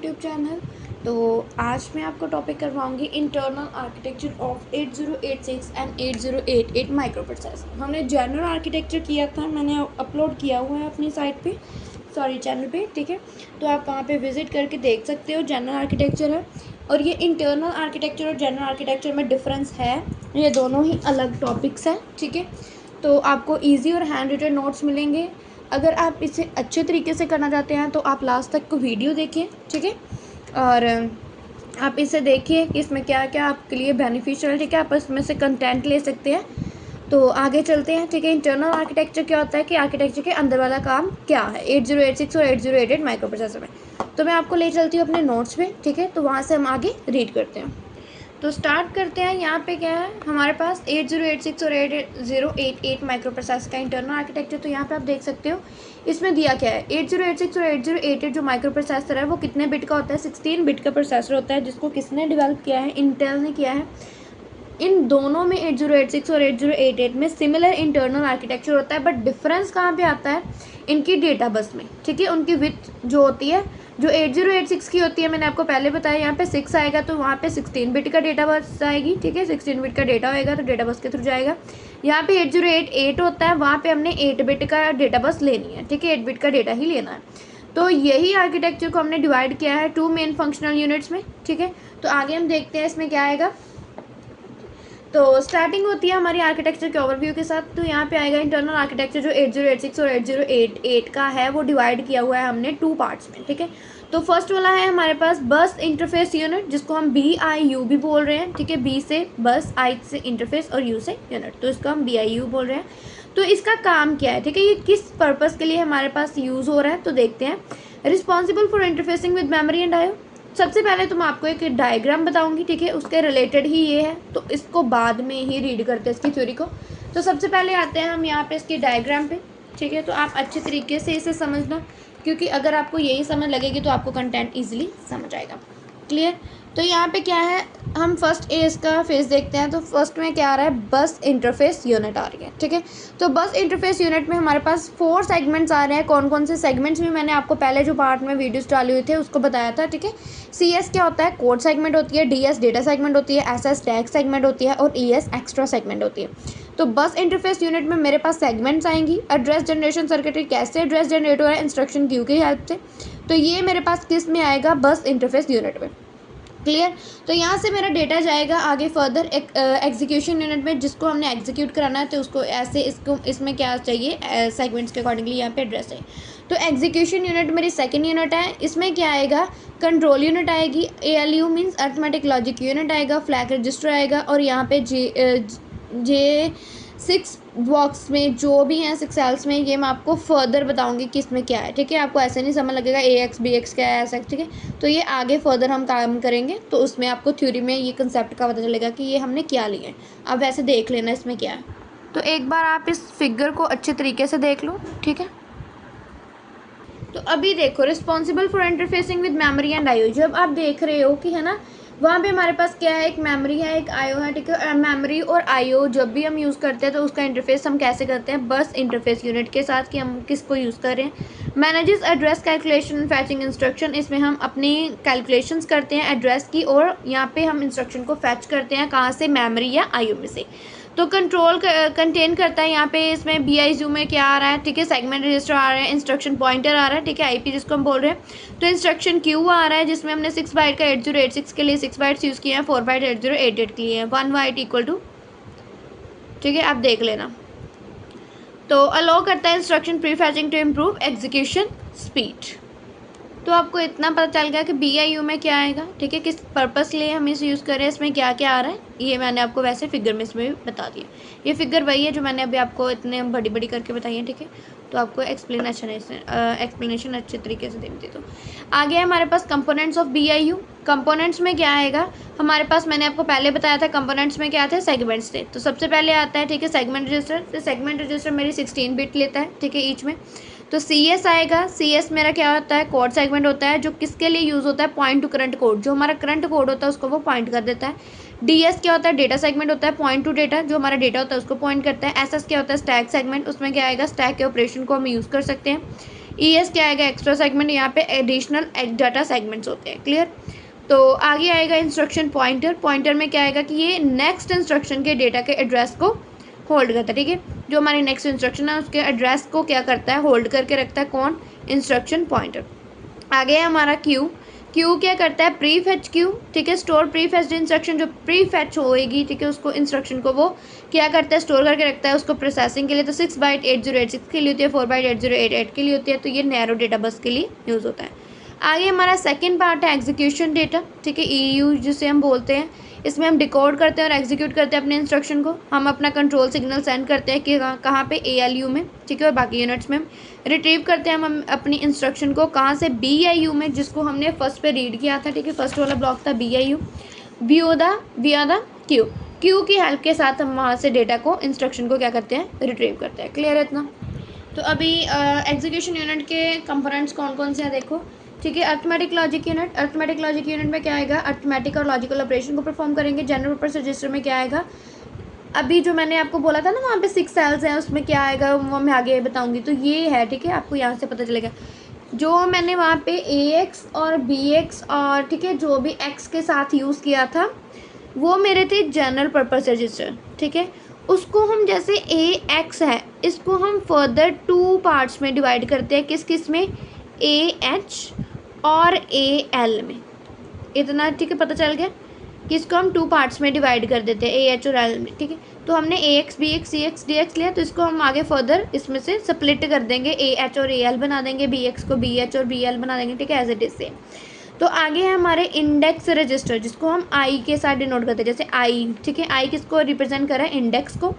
YouTube channel. तो आज मैं आपको टॉपिक करवाऊंगी internal architecture of 8086 and 8088 microprocessor. हमने जनरल आर्किटेक्चर किया था, मैंने अपलोड किया हुआ है अपनी साइट पे, चैनल पे, ठीक है। तो आप वहाँ पे विज़िट करके देख सकते हो। जनरल आर्किटेक्चर है और ये इंटरनल आर्किटेक्चर और जनरल आर्किटेक्चर में डिफरेंस है, ये दोनों ही अलग टॉपिक्स हैं, ठीक है। तो आपको ईजी और हैंड रिटन नोट्स मिलेंगे। अगर आप इसे अच्छे तरीके से करना चाहते हैं तो आप लास्ट तक को वीडियो देखें, ठीक है। और आप इसे देखिए कि इसमें क्या क्या आपके लिए बेनिफिशियल, ठीक है। आप इसमें से कंटेंट ले सकते हैं। तो आगे चलते हैं, ठीक है। इंटरनल आर्किटेक्चर क्या होता है कि आर्किटेक्चर के अंदर वाला काम क्या है 8086 और 8088 माइक्रो प्रोसेसर में। तो मैं आपको ले चलती हूँ अपने नोट्स पे, ठीक है। तो वहाँ से हम आगे रीड करते हैं। तो स्टार्ट करते हैं। यहाँ पे क्या है हमारे पास 8086 और 8088 माइक्रो प्रोसेसर का इंटरनल आर्किटेक्चर। तो यहाँ पे आप देख सकते हो इसमें दिया क्या है। 8086 और 8088 जो माइक्रो प्रोसेसर है वो कितने बिट का होता है, 16 बिट का प्रोसेसर होता है, जिसको किसने डेवलप किया है, इंटेल ने किया है। इन दोनों में 8086 और 8088 में सिमिलर इंटरनल आर्किटेक्चर होता है, बट डिफरेंस कहाँ पे आता है, इनकी डेटा बस में, ठीक है। उनकी विड्थ जो होती है, जो 8086 की होती है, मैंने आपको पहले बताया, यहाँ पे 6 आएगा तो वहाँ पे 16 बिट का डेटा बस आएगी, ठीक है। 16 बिट का डेटा होएगा तो डेटा बस के थ्रू जाएगा। यहाँ पे 8088 होता है, वहाँ पे हमने 8 बिट का डेटा बस लेनी है, ठीक है। 8 बिट का डेटा ही लेना है। तो यही आर्किटेक्चर को हमने डिवाइड किया है 2 मेन फंक्शनल यूनिट्स में, ठीक है। तो आगे हम देखते हैं इसमें क्या आएगा। तो स्टार्टिंग होती है हमारी आर्किटेक्चर के ओवरव्यू के साथ। तो यहाँ पे आएगा इंटरनल आर्किटेक्चर जो 8086 और 8088 का है, वो डिवाइड किया हुआ है हमने 2 पार्ट्स में, ठीक है। तो फर्स्ट वाला है हमारे पास बस इंटरफेस यूनिट, जिसको हम BIU भी बोल रहे हैं, ठीक है। B से बस, I से इंटरफेस और U से यूनिट, तो इसको हम BIU बोल रहे हैं। तो इसका काम क्या है, ठीक है, ये किस पर्पज़ के लिए हमारे पास यूज़ हो रहा है, तो देखते हैं। Responsible for interfacing with memory and IO। सबसे पहले तो मैं आपको एक डायग्राम बताऊंगी, ठीक है, उसके रिलेटेड ही ये है, तो इसको बाद में ही रीड करते हैं इसकी थ्योरी को। तो सबसे पहले आते हैं हम यहाँ पे इसकी डायग्राम पे, ठीक है। तो आप अच्छे तरीके से इसे समझना, क्योंकि अगर आपको यही समझ लगेगी तो आपको कंटेंट ईजिली समझ आएगा। क्लियर। तो यहाँ पे क्या है, हम फर्स्ट इसका फेस देखते हैं। तो फर्स्ट में क्या आ रहा है, बस इंटरफेस यूनिट आ रही है, ठीक है। तो बस इंटरफेस यूनिट में हमारे पास 4 सेगमेंट्स आ रहे हैं। कौन कौन से सेगमेंट्स भी मैंने आपको पहले जो पार्ट में वीडियोस डाले हुए थे उसको बताया था, ठीक है। CS क्या होता है, कोड सेगमेंट होती है। DS डेटा सेगमेंट होती है। SS टैग सेगमेंट होती है और ES एक्स्ट्रा सेगमेंट होती है। तो बस इंटरफेस यूनिट में मेरे पास सेगमेंट्स आएंगी। एड्रेस जनरेशन सर्किटरी, कैसे एड्रेस जनरेट हो रहा है, इंस्ट्रक्शन क्यू की हेल्प से। तो ये मेरे पास किस में आएगा, बस इंटरफेस यूनिट में। क्लियर। तो यहाँ से मेरा डेटा जाएगा आगे फर्दर एग्जीक्यूशन यूनिट में, जिसको हमने एग्जीक्यूट कराना है। तो उसको ऐसे, इसको इसमें क्या चाहिए, सेगमेंट्स के अकॉर्डिंगली यहाँ पे एड्रेस है। तो एग्जीक्यूशन यूनिट मेरी सेकंड यूनिट है। इसमें क्या आएगा, कंट्रोल यूनिट आएगी। ALU means arithmetic logic unit आएगा। फ्लैग रजिस्टर आएगा। और यहाँ पे जे 6 बॉक्स में जो भी हैं 6 सेल्स में, ये मैं आपको फर्दर बताऊंगी कि इसमें क्या है, ठीक है। आपको ऐसे नहीं समझ लगेगा AX BX क्या है, ऐसा, ठीक है। तो ये आगे फर्दर हम काम करेंगे, तो उसमें आपको थ्योरी में ये कंसेप्ट का पता चलेगा कि ये हमने क्या लिया है। अब वैसे देख लेना इसमें क्या है। तो एक बार आप इस फिगर को अच्छे तरीके से देख लो, ठीक है। तो अभी देखो, responsible for interfacing with memory and IO। जब आप देख रहे हो कि है ना, वहाँ पे हमारे पास क्या है, एक मेमोरी है, एक IO है, ठीक है। मेमोरी और IO जब भी हम यूज़ करते हैं तो उसका इंटरफेस हम कैसे करते हैं, बस इंटरफेस यूनिट के साथ, कि हम किसको यूज़ कर रहे हैं। मैनेजेस एड्रेस कैलकुलेशन फैचिंग इंस्ट्रक्शन, इसमें हम अपनी कैलकुलेशंस करते हैं एड्रेस की, और यहाँ पे हम इंस्ट्रक्शन को फैच करते हैं कहाँ से, मेमोरी या IO में से। तो कंट्रोल कंटेन करता है यहाँ पे, इसमें BIU में क्या आ रहा है, ठीक है, सेगमेंट रजिस्टर आ रहा है, इंस्ट्रक्शन पॉइंटर आ रहा है, ठीक है, IP जिसको हम बोल रहे हैं। तो इंस्ट्रक्शन क्यू आ रहा है, जिसमें हमने 6 बाइट का 8086 के लिए 6 बाइट्स यूज़ किए हैं, 4 बाइट 8088 के लिए हैं, 1 बाइट इक्वल टू, ठीक है, आप देख लेना। तो अलाउ करता है instruction prefetching to improve execution speed. तो आपको इतना पता चल गया कि BIU में क्या आएगा, ठीक है, किस पर्पस के लिए हम इसे यूज़ कर रहे हैं, इसमें क्या क्या आ रहा है, ये मैंने आपको वैसे फिगर में इसमें बता दिया। ये फिगर वही है जो मैंने अभी आपको इतने बड़ी बड़ी करके बताई है, ठीक है। तो आपको एक्सप्लेनेशन अच्छे तरीके से देनी थी। तो आगे है हमारे पास कंपोनेंट्स ऑफ BIU। कंपोनेंट्स में क्या आएगा हमारे पास, मैंने आपको पहले बताया था कंपोनेंट्स में क्या थे, सेगमेंट्स थे। तो सबसे पहले आता है, ठीक है, सेगमेंट रजिस्टर। तो सेगमेंट रजिस्टर मेरी 16 बिट लेता है, ठीक है, ईच में। तो CS आएगा। CS मेरा क्या होता है, कोड सेगमेंट होता है, जो किसके लिए यूज़ होता है, पॉइंट टू करंट कोड, जो हमारा करंट कोड होता है उसको वो पॉइंट कर देता है। DS क्या होता है, डेटा सेगमेंट होता है, पॉइंट टू डेटा, जो हमारा डेटा होता है उसको पॉइंट करता है। SS क्या होता है, स्टैक सेगमेंट, उसमें क्या आएगा, स्टैक के ऑपरेशन को हम यूज़ कर सकते हैं। ES क्या आएगा, एक्स्ट्रा सेगमेंट, यहाँ पे एडिशनल डाटा सेगमेंट्स होते हैं। क्लियर। तो आगे आएगा इंस्ट्रक्शन पॉइंटर। पॉइंटर में क्या आएगा कि ये नेक्स्ट इंस्ट्रक्शन के डेटा के एड्रेस को होल्ड करता है। ठीक है, जो हमारी नेक्स्ट इंस्ट्रक्शन है उसके एड्रेस को क्या करता है, होल्ड करके रखता है। कौन, इंस्ट्रक्शन पॉइंटर। आगे है हमारा क्यू। क्यू क्या करता है, प्री फेच क्यू। ठीक है, स्टोर प्री फेच्ड इंस्ट्रक्शन, जो प्री फेच होएगी, ठीक है, उसको इंस्ट्रक्शन को वो क्या करता है, स्टोर करके रखता है उसको प्रोसेसिंग के लिए। तो 6 बाइट 8086 के लिए होती है, 4 बाइट 8088 के लिए होती है। तो ये नैरो डेटा बस के लिए यूज़ होता है। आगे हमारा सेकंड पार्ट है एग्जीक्यूशन डेटा। ठीक है, EU जिसे हम बोलते हैं, इसमें हम डिकोड करते हैं और एग्जीक्यूट करते हैं अपने इंस्ट्रक्शन को। हम अपना कंट्रोल सिग्नल सेंड करते हैं कि कहाँ पे ALU में, ठीक है, और बाकी यूनिट्स में हम रिट्रीव करते हैं हम अपनी इंस्ट्रक्शन को कहाँ से, BIU में, जिसको हमने फर्स्ट पे रीड किया था। ठीक है, फर्स्ट वाला ब्लॉक था BIU, विया द क्यू। क्यू की हेल्प के साथ हम वहाँ से डेटा को, इंस्ट्रक्शन को क्या करते हैं, रिट्रीव करते हैं। क्लियर है इतना। तो अभी एग्जीक्यूशन यूनिट के कंपोनेंट्स कौन कौन से हैं देखो। ठीक है, arithmetic logic unit. Arithmetic logic unit में क्या आएगा, अर्थमेटिक और लॉजिकल ऑपरेशन को परफॉर्म करेंगे। जनरल पर्पस रजिस्टर में क्या आएगा, अभी जो मैंने आपको बोला था ना वहाँ पे 6 सेल्स हैं, उसमें क्या आएगा वो मैं आगे बताऊंगी। तो ये है, ठीक है, आपको यहाँ से पता चलेगा। जो मैंने वहाँ पे AX और BX और ठीक है जो भी X के साथ यूज़ किया था वो मेरे थे जनरल पर्पस रजिस्टर। ठीक है, उसको हम जैसे AX है, इसको हम फर्दर 2 पार्ट्स में डिवाइड करते हैं। किस किस में, AH और AL में। इतना ठीक है, पता चल गया कि इसको हम 2 पार्ट्स में डिवाइड कर देते हैं, AH और L में। ठीक है, तो हमने AX BX CX DX लिया, तो इसको हम आगे फर्दर इसमें से स्प्लिट कर देंगे, AH और AL बना देंगे, BX को BH और BL बना देंगे। ठीक है, एज इट इज सेम। तो आगे है हमारे इंडेक्स रजिस्टर, जिसको हम I के साथ डिनोट करते हैं, जैसे I। ठीक है, I किसको रिप्रेजेंट कर रहा है, इंडेक्स को।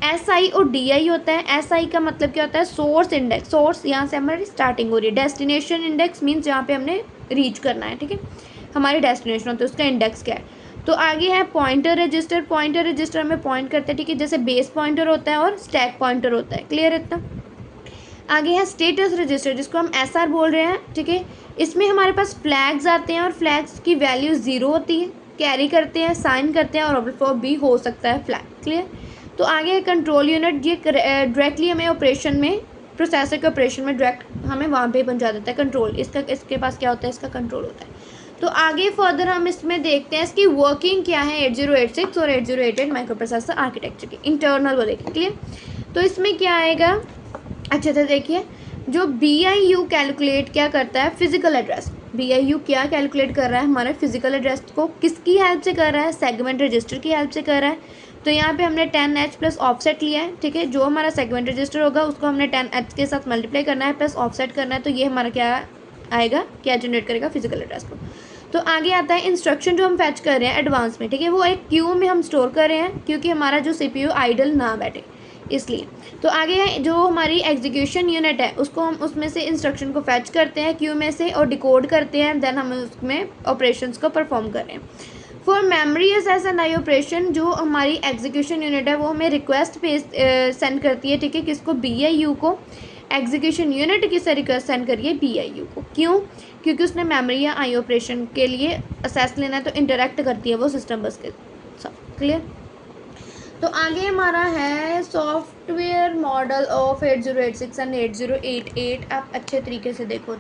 SI और DI होता है। SI का मतलब क्या होता है, सोर्स इंडेक्स। सोर्स यहाँ से हमारी स्टार्टिंग हो रही है। डेस्टिनेशन इंडेक्स मीन्स जहाँ पे हमने रीच करना है। ठीक है, हमारी डेस्टिनेशन होती है, उसका इंडेक्स क्या है। तो आगे है पॉइंटर रजिस्टर। पॉइंटर रजिस्टर में पॉइंट करते हैं, ठीक है, जैसे बेस पॉइंटर होता है और स्टैक पॉइंटर होता है। क्लियर है इतना। आगे है स्टेटस रजिस्टर, जिसको हम SR बोल रहे हैं। ठीक है, इसमें हमारे पास फ्लैग्स आते हैं और फ्लैग्स की वैल्यू 0 होती है, कैरी करते हैं, साइन करते हैं और ओवरफ्लो भी हो सकता है फ्लैग। क्लियर। तो आगे है कंट्रोल यूनिट। ये डायरेक्टली हमें ऑपरेशन में, प्रोसेसर के ऑपरेशन में डायरेक्ट हमें वहाँ पे पहुँचा देता है कंट्रोल। इसके पास क्या होता है, इसका कंट्रोल होता है। तो आगे फर्दर हम इसमें देखते हैं इसकी वर्किंग क्या है 8086 और 8088 माइक्रो प्रोसेसर आर्किटेक्चर की इंटरनल वो देखें। क्लियर। तो इसमें क्या आएगा, अच्छे से देखिए, जो BIU कैलकुलेट क्या करता है, फिजिकल एड्रेस। BIU क्या कैलकुलेट कर रहा है, हमारे फिजिकल एड्रेस को किसकी हेल्प से कर रहा है, सेगमेंट रजिस्टर की हेल्प से कर रहा है। तो यहाँ पे हमने 10H प्लस ऑफसेट लिया है। ठीक है, जो हमारा सेगमेंट रजिस्टर होगा उसको हमने 10H के साथ मल्टीप्लाई करना है प्लस ऑफसेट करना है। तो ये हमारा क्या आएगा, क्या जनरेट करेगा, फिजिकल एड्रेस को। तो आगे आता है इंस्ट्रक्शन जो हम फैच कर रहे हैं एडवांस में। ठीक है, वो एक क्यू में हम स्टोर कर रहे हैं क्योंकि हमारा जो CPU आइडल ना बैठे इसलिए। तो आगे जो हमारी एग्जीक्यूशन यूनिट है उसको हम उसमें से इंस्ट्रक्शन को फैच करते हैं क्यू में से और डिकोड करते हैं, देन हम उसमें ऑपरेशंस को परफॉर्म कर रहे हैं। For memory S and I operation, जो हमारी एग्जीक्यूशन यूनिट है वो हमें रिक्वेस्ट पे सेंड करती है। ठीक है, किसको, BIU को। एग्जीक्यूशन यूनिट किससे रिक्वेस्ट सेंड करिए, BIU को। क्यों, क्योंकि उसने मेमोरी या आई ऑपरेशन के लिए असेस लेना है, तो इंटरेक्ट करती है वो सिस्टम बस के साथ। क्लियर। तो आगे हमारा है सॉफ्टवेयर मॉडल ऑफ 8086 एंड 8088। आप अच्छे तरीके से देखो।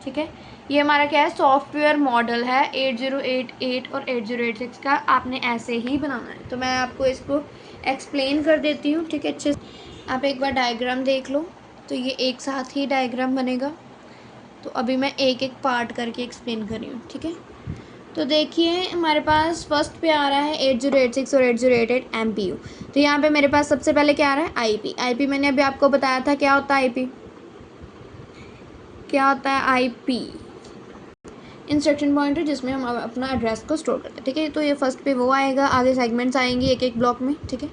ठीक है, ये हमारा क्या है, सॉफ्टवेयर मॉडल है 8088 और 8086 का। आपने ऐसे ही बनाना है, तो मैं आपको इसको एक्सप्लेन कर देती हूँ। ठीक है, अच्छे आप एक बार डायग्राम देख लो, तो ये एक साथ ही डायग्राम बनेगा। तो अभी मैं एक एक पार्ट करके एक्सप्लेन कर रही हूँ। ठीक है, तो देखिए हमारे पास फर्स्ट पे आ रहा है 8086 और 8088 MPU। तो यहाँ पे मेरे पास सबसे पहले क्या आ रहा है, IP मैंने अभी आपको बताया था क्या होता है IP, क्या होता है IP, इंस्ट्रक्शन पॉइंटर, जिसमें हम अपना एड्रेस को स्टोर करते हैं। ठीक है, तो ये फर्स्ट पे वो आएगा, आगे सेगमेंट्स आएंगे एक एक ब्लॉक में। ठीक है,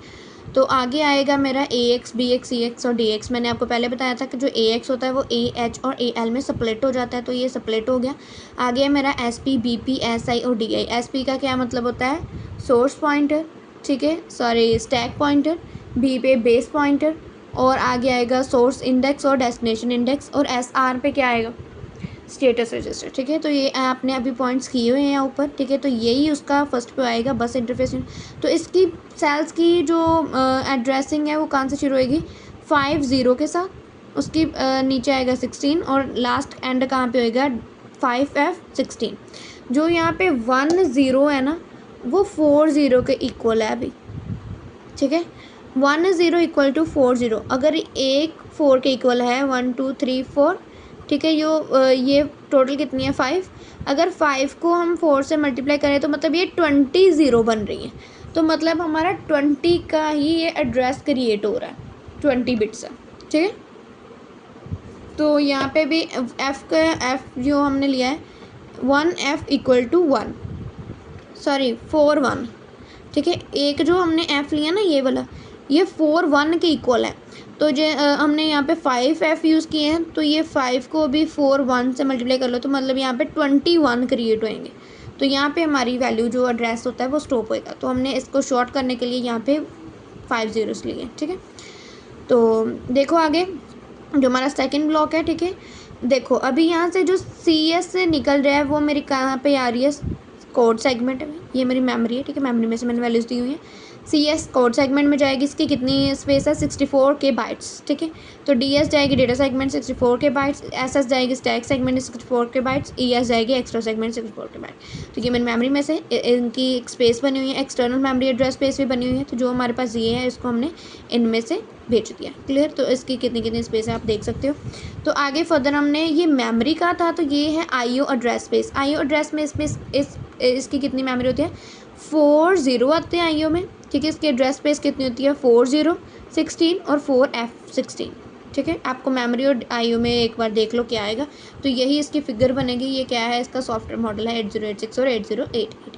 तो आगे आएगा मेरा AX BX CX और DX। मैंने आपको पहले बताया था कि जो AX होता है वो AH और AL में स्प्लिट हो जाता है, तो ये स्प्लिट हो गया। आगे है मेरा SP BP SI और DI। SP का क्या मतलब होता है, सोर्स पॉइंटर। ठीक है, सॉरी स्टैक पॉइंटर। B पे बेस पॉइंटर, और आगे आएगा सोर्स इंडेक्स और डेस्टिनेशन इंडेक्स, और SR पे क्या आएगा, स्टेटस रजिस्टर। ठीक है, तो ये आपने अभी पॉइंट्स किए हुए हैं ऊपर। ठीक है, तो यही उसका फर्स्ट पे आएगा, बस इंटरफेस। तो इसकी सेल्स की जो एड्रेसिंग है वो कहाँ से शुरू होएगी, 50 के साथ। उसकी नीचे आएगा 16 और लास्ट एंड कहाँ पे होएगा 5F16। जो यहाँ पे 1 0 है ना वो 4 0 के इक्वल है अभी, ठीक है। 1 0 इक्वल टू 4 0, अगर एक 4 के इक्वल है 1 2 3 4, ठीक है। ये टोटल कितनी है 5। अगर 5 को हम 4 से मल्टीप्लाई करें तो मतलब ये 20 0 बन रही है, तो मतलब हमारा 20 का ही ये एड्रेस क्रिएट हो रहा है 20 बिट से, ठीक है। तो यहाँ पे भी एफ जो हमने लिया है 1F इक्वल टू 1, सॉरी 4 1, ठीक है। एक जो हमने एफ़ लिया ना ये वाला, ये 4 1 के इक्वल है। तो जो हमने यहाँ पे 5F यूज़ किए हैं, तो ये 5 को भी 4 1 से मल्टीप्लाई कर लो तो मतलब यहाँ पे 21 क्रिएट होएंगे। तो यहाँ पे हमारी वैल्यू जो एड्रेस होता है वो स्टॉप होएगा। तो हमने इसको शॉर्ट करने के लिए यहाँ पे 5 zeros लिए, ठीक है। तो देखो आगे जो हमारा सेकंड ब्लॉक है, ठीक है। देखो अभी यहाँ से जो CS से निकल रहा है वो मेरी कहाँ पे आ रही है, कोड सेगमेंट में। ये मेरी मेमोरी है, ठीक है। मेमोरी में से मैंने वैल्यूज़ दी हुई है। CS कोड सेगमेंट में जाएगी, इसकी कितनी स्पेस है 64K बाइट्स, ठीक है। तो DS जाएगी data segment 64K bytes, SS जाएगी stack segment 64K bytes, ES जाएगी एक्स्ट्रा सेगमेंट 64K बाइट्स। तो ये मेरी मेमोरी में से इनकी एक स्पेस बनी हुई है, एक्सटर्नल मेमोरी एड्रेस स्पेस भी बनी हुई है। तो जो हमारे पास ये है इसको हमने इनमें से भेज दिया, क्लियर। तो इसकी कितनी कितनी स्पेस है आप देख सकते हो। तो आगे फर्दर हमने ये मेमोरी का था, तो ये है IO address space. IO address में इसकी कितनी मेमोरी होती है 4 0 आते हैं IO में, ठीक है। इसकी एड्रेस स्पेस कितनी होती है 4 0 16 और 4F16, ठीक है। आपको मेमोरी और IO में एक बार देख लो क्या आएगा। तो यही इसकी फिगर बनेगी। ये क्या है, इसका सॉफ्टवेयर मॉडल है 8086 और 8088।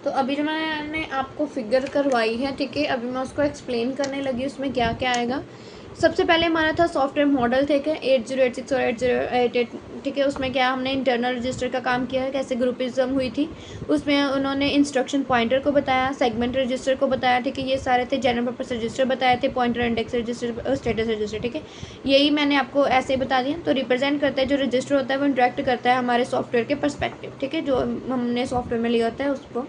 तो अभी जो मैंने आपको फिगर करवाई है, ठीक है, अभी मैं उसको एक्सप्लेन करने लगी उसमें क्या क्या आएगा। सबसे पहले हमारा था सॉफ्टवेयर मॉडल, ठीक है, 8086 और 8088, ठीक है। उसमें क्या हमने इंटरनल रजिस्टर का काम किया है, कैसे ग्रुपिज्म हुई थी उसमें उन्होंने इंस्ट्रक्शन पॉइंटर को बताया, सेगमेंट रजिस्टर को बताया, ठीक है। ये सारे थे जनरल पर्पस रजिस्टर बताए थे, पॉइंटर इंडेक्स रजिस्टर और स्टेटस रजिस्टर, ठीक है। यही मैंने आपको ऐसे बता दिया। तो रिप्रेजेंट करता है जो रजिस्टर होता है वो इंटरेक्ट करता है हमारे सॉफ्टवेयर के पर्सपेक्टिव, ठीक है। जो हमने सॉफ्टवेयर में लिया होता है उसको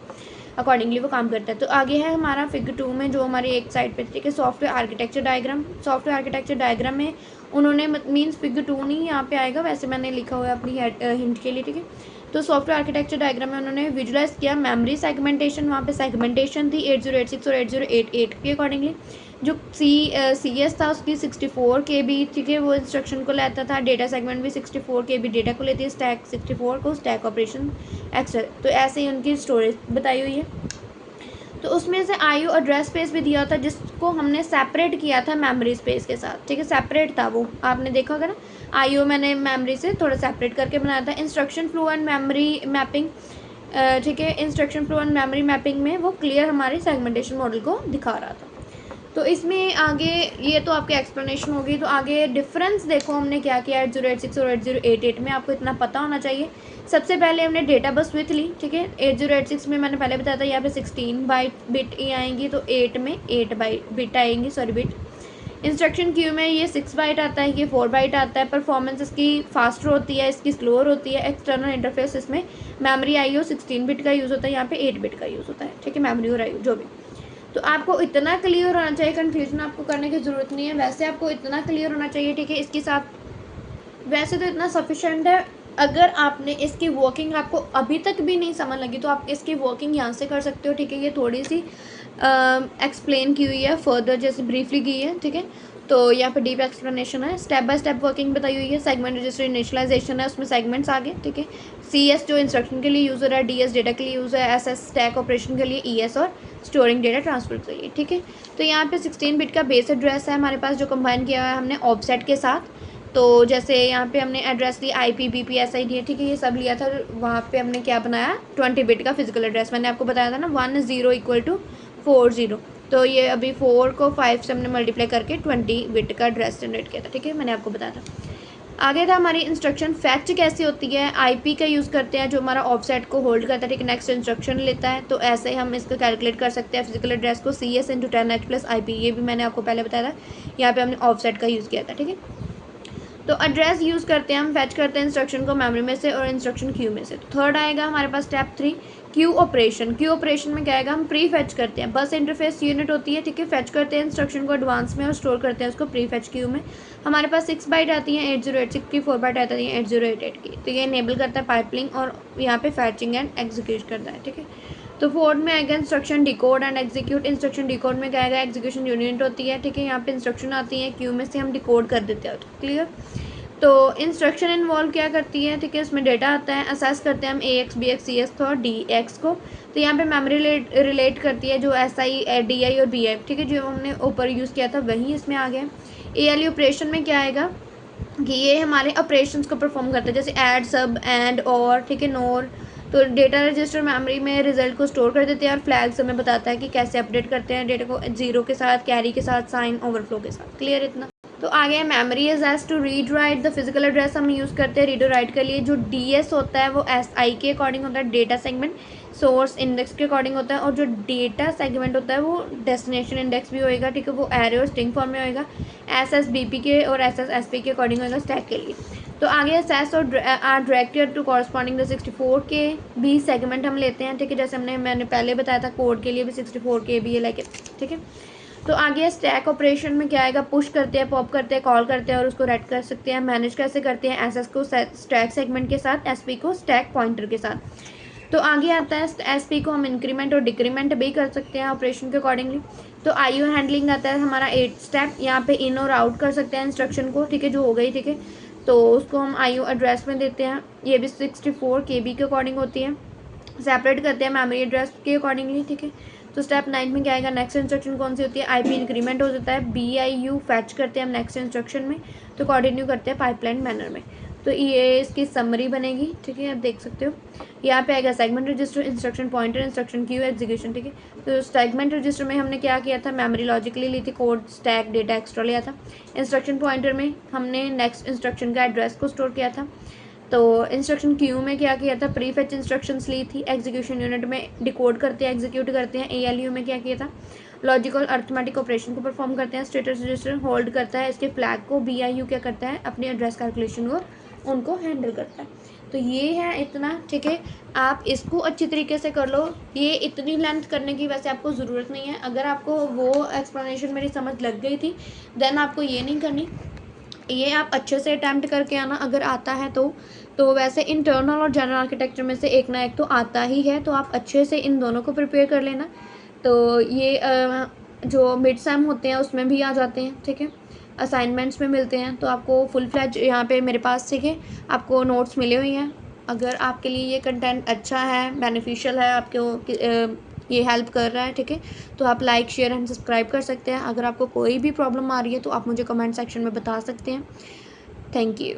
अकॉर्डिंगली वो काम करता है। तो आगे है हमारा फिगर 2 में जो हमारी एक साइड पे, ठीक है, software architecture diagram. Software architecture diagram में उन्होंने मीन्स फिगर 2 नहीं यहाँ पे आएगा, वैसे मैंने लिखा हुआ है अपनी हिंट के लिए, ठीक है। तो सॉफ्टवेयर आर्किटेक्चर डायग्राम में उन्होंने विजुलाइज किया मेमोरी सेगमेंटेशन, वहाँ पे सेगमेंटेशन थी 8086 और 8088 के अकॉर्डिंगली। जो CS था उसकी 64 KB, ठीक है, वो इंस्ट्रक्शन को लेता था। डेटा सेगमेंट भी 64 KB डेटा को लेती है, स्टैक 64 को स्टैक ऑपरेशन एक्स्ट्रा। तो ऐसे ही उनकी स्टोरेज बताई हुई है। तो उसमें से IO एड्रेस स्पेस भी दिया था जिसको हमने सेपरेट किया था मेमोरी स्पेस के साथ, ठीक है। सेपरेट था वो, आपने देखा होगा ना, IO मैंने मेमोरी से थोड़ा सेपरेट करके बनाया था। Instruction flow and memory mapping, ठीक है, instruction flow and memory mapping में वो क्लियर हमारे सेगमेंटेशन मॉडल को दिखा रहा था। तो इसमें आगे ये तो आपकी एक्सप्लेनेशन होगी। तो आगे डिफरेंस देखो हमने क्या किया 8086 और 8088 में, आपको इतना पता होना चाहिए। सबसे पहले हमने डेटा बस विथ ली, ठीक है। 8086 में मैंने पहले बताया था यहाँ पे 16 बिट ही आएंगी, तो 8 में 8 बिट आएंगी, सॉरी बिट। इंस्ट्रक्शन क्यू में ये 6 बाइट आता है, ये 4 बाइट आता है। परफॉर्मेंस इसकी फास्टर होती है, इसकी स्लोअर होती है। एक्सटर्नल इंटरफेस इसमें मेमोरी IO 16 बिट का यूज़ होता है, यहाँ पे 8 बिट का यूज़ होता है, ठीक है, मेमोरी और IO जो भी। तो आपको इतना क्लियर होना चाहिए, कंफ्यूजन आपको करने की ज़रूरत नहीं है। वैसे आपको इतना क्लियर होना चाहिए, ठीक है, इसके साथ वैसे तो इतना सफिशेंट है। अगर आपने इसकी वर्किंग आपको अभी तक भी नहीं समझ लगी तो आप इसकी वर्किंग यहाँ से कर सकते हो, ठीक है। ये थोड़ी सी एक्सप्लेन की हुई है फर्दर, जैसे ब्रीफली की है, ठीक है। तो यहाँ पे डीप एक्सप्लेनेशन है, स्टेप बाय स्टेप वर्किंग बताई हुई है। सेगमेंट रजिस्टर इनिशियलाइजेशन है, उसमें सेगमेंट्स आ गए, ठीक है। CS जो इंस्ट्रक्शन के लिए यूज़ हो रहा है, DS डेटा के लिए यूज़ है, SS स्टैक ऑपरेशन के लिए, ES और स्टोरिंग डेटा ट्रांसफर के लिए, ठीक है। तो यहाँ पे 16 बिट का बेस एड्रेस है हमारे पास जो कंबाइन किया हुआ है हमने ऑफसेट के साथ। तो जैसे यहाँ पे हमने एड्रेस ली IP BP SI दिए, ठीक है, ये सब लिया था। वहाँ पे हमने क्या बनाया 20 बिट का फिजिकल एड्रेस। मैंने आपको बताया था ना 1 0 इक्वल टू 4 0। तो ये अभी 4 को 5 से हमने मल्टीप्लाई करके 20 बिट का एड्रेस जनरेट किया था, ठीक है, मैंने आपको बताया था। आगे था हमारी इंस्ट्रक्शन फैच कैसे होती है। IP का यूज़ करते हैं जो हमारा ऑफसेट को होल्ड करता है, ठीक है, नेक्स्ट इंस्ट्रक्शन लेता है। तो ऐसे ही हम इसको कैलकुलेट कर सकते हैं फिजिकल एड्रेस को CS × 10H + IP। ये भी मैंने आपको पहले बताया था, यहाँ पे हमने ऑफसेट का यूज़ किया था, ठीक है। तो एड्रेस यूज़ करते हैं हम, फैच करते हैं इंस्ट्रक्शन को मेमोरी में से और इंस्ट्रक्शन क्यू में से। तो थर्ड आएगा हमारे पास step 3 queue operation. Queue operation में क्या आएगा, हम प्री फैच करते हैं, बस इंटरफेस यूनिट होती है, ठीक है, फैच करते हैं इंस्ट्रक्शन को एडवांस में और स्टोर करते हैं उसको प्री फैच क्यू में। हमारे पास 6 बाइट आती है 8086 की, 4 बाइट आती है 8088 की। तो ये इनेबल करता है पाइपलिंग और यहाँ पे फैचिंग एंड एग्जीक्यूट करता है, ठीक है। तो फोर्थ में आएगा instruction decode and execute. Instruction decode में क्या आएगा, एग्जीक्यूशन यूनिट होती है, ठीक है, यहाँ पे इंस्ट्रक्शन आती है क्यू में से हम डिकोड कर देते हैं, क्लियर। तो इंस्ट्रक्शन इन्वॉल्व क्या करती है, ठीक है, इसमें डेटा आता है, असेस करते हैं हम AX BX CS और DX को। तो यहाँ पे मेमोरी रिलेट करती है जो SI DI और BI, ठीक है, जो हमने ऊपर यूज़ किया था वही इसमें आ गया। ALU ऑपरेशन में क्या आएगा कि ये हमारे ऑपरेशंस को परफॉर्म करता है, जैसे ऐड, सब, एंड, और, ठीक है, नोर। तो डेटा रजिस्टर मेमोरी में रिजल्ट को स्टोर कर देते हैं और फ्लैग्स हमें बताता है कि कैसे अपडेट करते हैं डेटा को, 0 के साथ, कैरी के साथ, साइन, ओवरफ्लो के साथ, क्लियर इतना। तो आगे memory is as to read write the physical address हम यूज़ करते हैं रीड और राइट के लिए। जो DS होता है वो SI के अकॉर्डिंग होता है, डेटा सेगमेंट सोर्स इंडेक्स के अकॉर्डिंग होता है, और जो डेटा सेगमेंट होता है वो डेस्टिनेशन इंडेक्स भी होएगा, ठीक है, वो एरे और स्ट्रिंग फॉर्म में होएगा। SSBP के और SSSP के अकॉर्डिंग होएगा स्टैक के लिए। तो आगे सेस और are directed to corresponding the 64 के भी सेगमेंट हम लेते हैं, ठीक है, जैसे मैंने पहले बताया था कोड के लिए भी 64 के भी है, लाइक, ठीक है। तो आगे स्टैक ऑपरेशन में क्या आएगा, पुश करते हैं, पॉप करते हैं, कॉल करते हैं और उसको रेड कर सकते हैं। मैनेज कैसे करते हैं, SS को स्टैक सेगमेंट के साथ, SP को स्टैक पॉइंटर के साथ। तो आगे आता है SP को हम इंक्रीमेंट और डिक्रीमेंट भी कर सकते हैं ऑपरेशन के अकॉर्डिंगली। तो IO हैंडलिंग आता है हमारा 8 स्टेप, यहाँ पे इन और आउट कर सकते हैं इंस्ट्रक्शन को, ठीक है, जो हो गई, ठीक है। तो उसको हम IO एड्रेस में देते हैं, ये भी 64 KB के अकॉर्डिंग होती है। सेपरेट करते हैं मेमोरी एड्रेस के अकॉर्डिंगली, ठीक है। तो स्टेप 9 में क्या आएगा, नेक्स्ट इंस्ट्रक्शन कौन सी होती है, IP इंक्रीमेंट हो जाता है, BIU फैच करते हैं हम नेक्स्ट इंस्ट्रक्शन में, तो कंटिन्यू करते हैं पाइपलाइन मैनर में। तो ये इसकी समरी बनेगी, ठीक है, आप देख सकते हो। यहाँ पे आएगा segment register, instruction pointer, instruction queue, execution, ठीक है। तो सेगमेंट रजिस्टर में हमने क्या किया था, मेमोरी लॉजिकली ली थी, कोड, स्टैक, डेटा एक्स्ट्रा लिया था। इंस्ट्रक्शन पॉइंटर में हमने नेक्स्ट इंस्ट्रक्शन का एड्रेस को स्टोर किया था। तो इंस्ट्रक्शन क्यू में क्या किया था, प्री फेच इंस्ट्रक्शंस ली थी। एग्जीक्यूशन यूनिट में डिकोड करते हैं, एग्जीक्यूट करते हैं। ALU में क्या किया था, लॉजिकल अर्थमेटिक ऑपरेशन को परफॉर्म करते हैं। स्टेटस रजिस्टर होल्ड करता है इसके फ्लैग को। BIU क्या करता है, अपनी एड्रेस कैलकुलेशन को उनको हैंडल करता है। तो ये है इतना, ठीक है, आप इसको अच्छी तरीके से कर लो। ये इतनी लेंथ करने की वैसे आपको ज़रूरत नहीं है। अगर आपको वो एक्सप्लेनेशन मेरी समझ लग गई थी देन आपको ये नहीं करनी, ये आप अच्छे से अटैम्प्ट करके आना अगर आता है तो वैसे इंटरनल और जनरल आर्किटेक्चर में से एक ना एक तो आता ही है, तो आप अच्छे से इन दोनों को प्रिपेयर कर लेना। तो ये जो मिड सेम होते हैं उसमें भी आ जाते हैं, ठीक है, असाइनमेंट्स में मिलते हैं। तो आपको फुल फ्लैज यहाँ पे मेरे पास, ठीक है, आपको नोट्स मिले हुए हैं। अगर आपके लिए ये कंटेंट अच्छा है, बेनिफिशियल है, आपको ये हेल्प कर रहा है, ठीक है, तो आप लाइक, शेयर एंड सब्सक्राइब कर सकते हैं। अगर आपको कोई भी प्रॉब्लम आ रही है तो आप मुझे कमेंट सेक्शन में बता सकते हैं। Thank you.